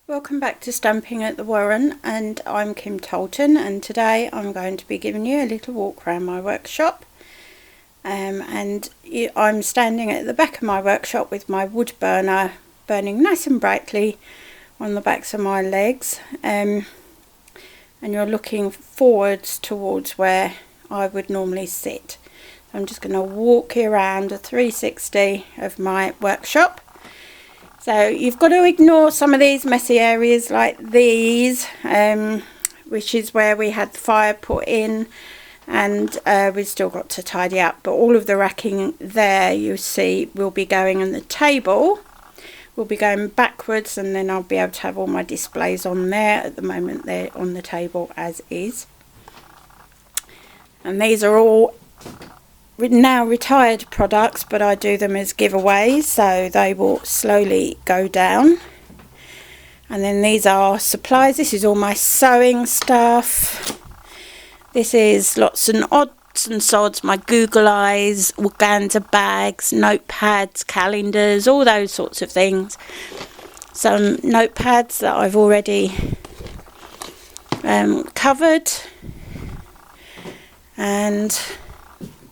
Welcome back to Stamping at the Warren, and I'm Kim Tolton, and today I'm going to be giving you a little walk around my workshop. I'm standing at the back of my workshop with my wood burner burning nice and brightly on the backs of my legs, and you're looking forwards towards where I would normally sit. I'm just going to walk you around a 360 of my workshop. So you've got to ignore some of these messy areas like these, which is where we had the fire put in, and we've still got to tidy up. But all of the racking there, you see, will be going on the table. We'll be going backwards, and then I'll be able to have all my displays on there. At the moment they're on the table as is. And these are all now retired products, but I do them as giveaways, so they will slowly go down. And then these are supplies. This is all my sewing stuff. This is lots and odds and sods, my Google Eyes, organza bags, notepads, calendars, all those sorts of things. Some notepads that I've already covered. And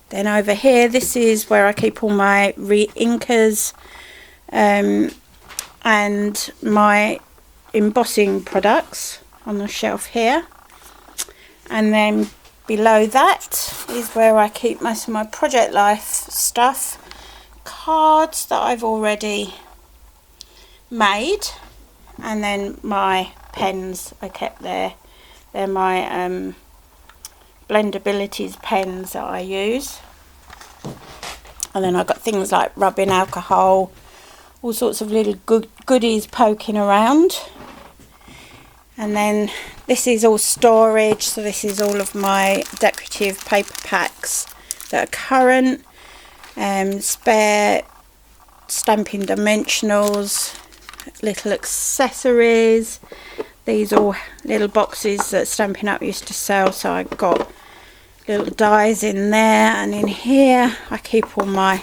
then over here, this is where I keep all my re-inkers and my embossing products on the shelf here. And then below that is where I keep most of my Project Life stuff, cards that I've already made, and then my pens I kept there. They're my Blendabilities pens that I use. And then I've got things like rubbing alcohol, all sorts of little goodies poking around. And then this is all storage, so this is all of my decorative paper packs that are current, spare Stampin dimensionals, little accessories. These are little boxes that Stampin' Up used to sell, so I've got little dies in there, and in here I keep all my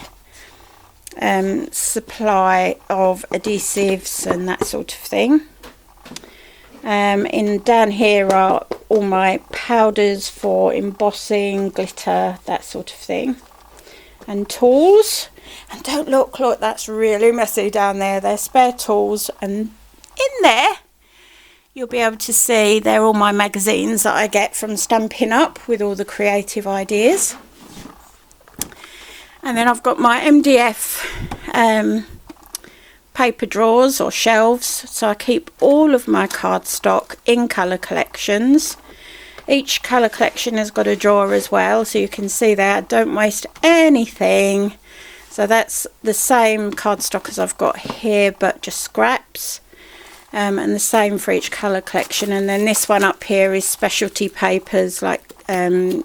supply of adhesives and that sort of thing. Down here are all my powders for embossing, glitter, that sort of thing, and tools. And don't look, that's really messy down there. They're spare tools, and in there you'll be able to see they're all my magazines that I get from Stampin' Up with all the creative ideas. And then I've got my MDF paper drawers or shelves, so I keep all of my cardstock in colour collections. Each colour collection has got a drawer as well, so you can see there I don't waste anything. So that's the same cardstock as I've got here, but just scraps. And the same for each colour collection. And then this one up here is specialty papers like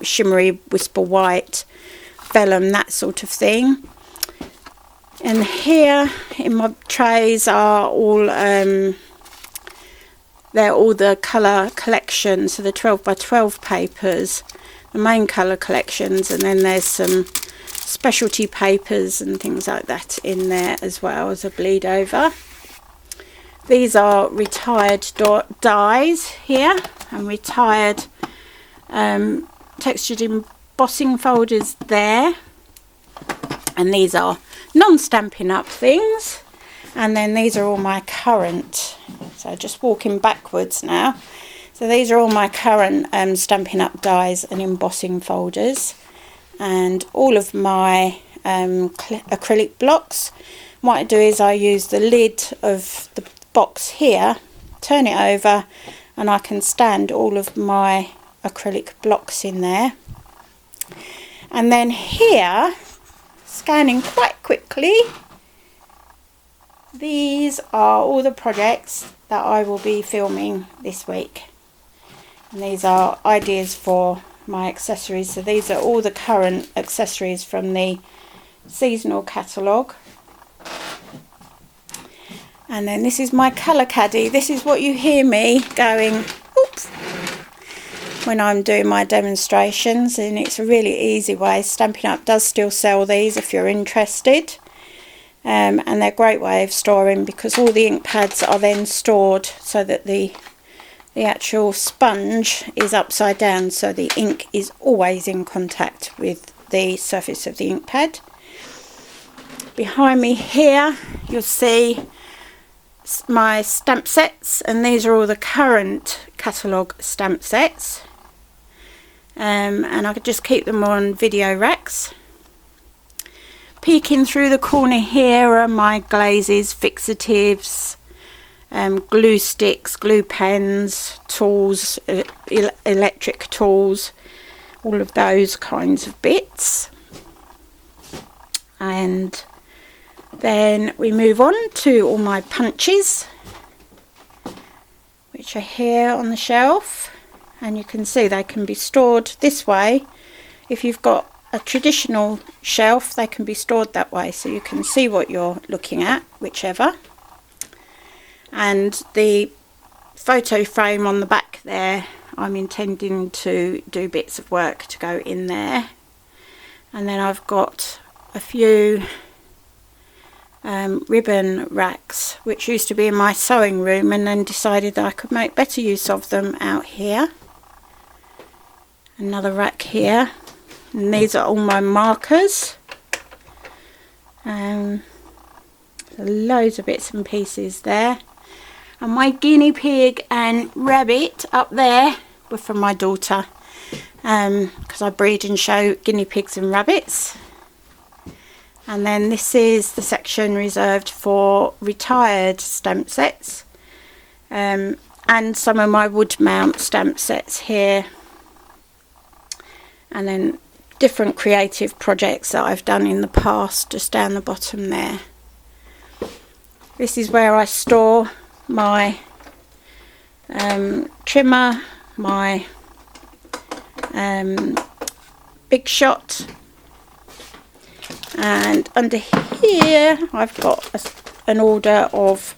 shimmery whisper white, vellum, that sort of thing. And here in my trays are all they're all the colour collections, so the 12 by 12 papers, the main colour collections, and then there's some specialty papers and things like that in there as well as a bleed over. These are retired dies here, and retired textured embossing folders there. And these are non-Stampin' Up things. And then these are all my current, so just walking backwards now. So these are all my current Stampin' Up dies and embossing folders. And all of my acrylic blocks. What I do is I use the lid of the box here, turn it over, and I can stand all of my acrylic blocks in there. And then here, scanning quite quickly, these are all the projects that I will be filming this week, and these are ideas for my accessories. So these are all the current accessories from the seasonal catalogue. And then this is my colour caddy. This is what you hear me going, oops, when I'm doing my demonstrations, and it's a really easy way. Stampin' Up does still sell these if you're interested. and they're a great way of storing, because all the ink pads are then stored so that the actual sponge is upside down, so the ink is always in contact with the surface of the ink pad. Behind me here you'll see my stamp sets, and these are all the current catalogue stamp sets, and I could just keep them on video racks. Peeking through the corner here are my glazes, fixatives, glue sticks, glue pens, tools, electric tools, all of those kinds of bits. And then we move on to all my punches, which are here on the shelf, and you can see they can be stored this way. If you've got a traditional shelf, they can be stored that way, so you can see what you're looking at, whichever. And the photo frame on the back there, I'm intending to do bits of work to go in there. And then I've got a few ribbon racks, which used to be in my sewing room, and then decided that I could make better use of them out here. Another rack here, and these are all my markers. Loads of bits and pieces there. And my guinea pig and rabbit up there were from my daughter, because I breed and show guinea pigs and rabbits. And then this is the section reserved for retired stamp sets, and some of my wood mount stamp sets here, and then different creative projects that I've done in the past just down the bottom there. This is where I store my trimmer, my Big Shot, and under here I've got an order of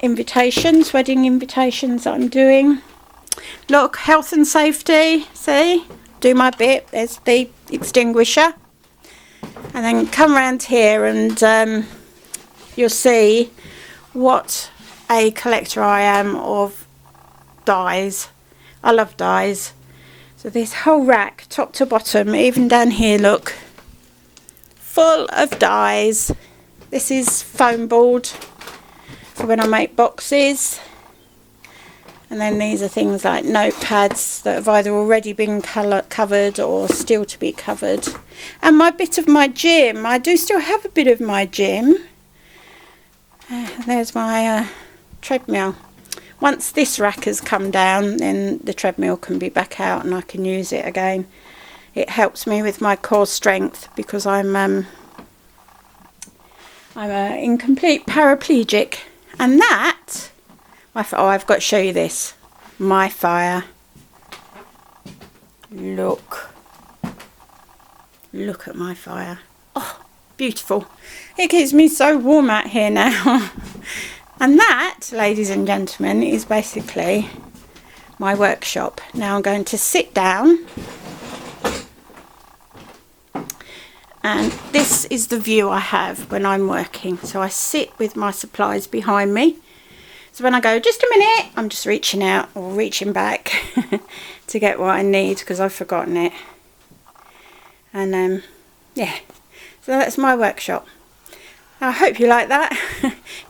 invitations, wedding invitations that I'm doing. Look, health and safety, see, do my bit. There's the extinguisher, and then come around here and you'll see what a collector I am of dies. I love dies. So this whole rack, top to bottom, even down here, look, full of dies. This is foam board for when I make boxes. And then these are things like notepads that have either already been covered or still to be covered. And my bit of my gym, I do still have a bit of my gym. There's my treadmill. Once this rack has come down, then the treadmill can be back out and I can use it again. It helps me with my core strength, because I'm an incomplete paraplegic. And that, oh, I've got to show you this. My fire. Look at my fire. Oh, beautiful. It keeps me so warm out here now. And that, ladies and gentlemen, is basically my workshop. Now I'm going to sit down, and this is the view I have when I'm working. So I sit with my supplies behind me. So when I go, just a minute, I'm just reaching out or reaching back to get what I need, because I've forgotten it. And yeah, so that's my workshop. I hope you like that.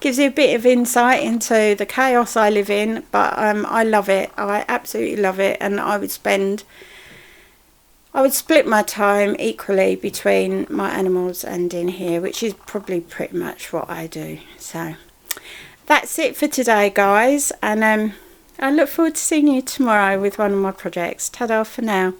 Gives you a bit of insight into the chaos I live in, but I love it. I absolutely love it, and I would split my time equally between my animals and in here, which is probably pretty much what I do. So that's it for today, guys, and I look forward to seeing you tomorrow with one of my projects. Ta-da for now.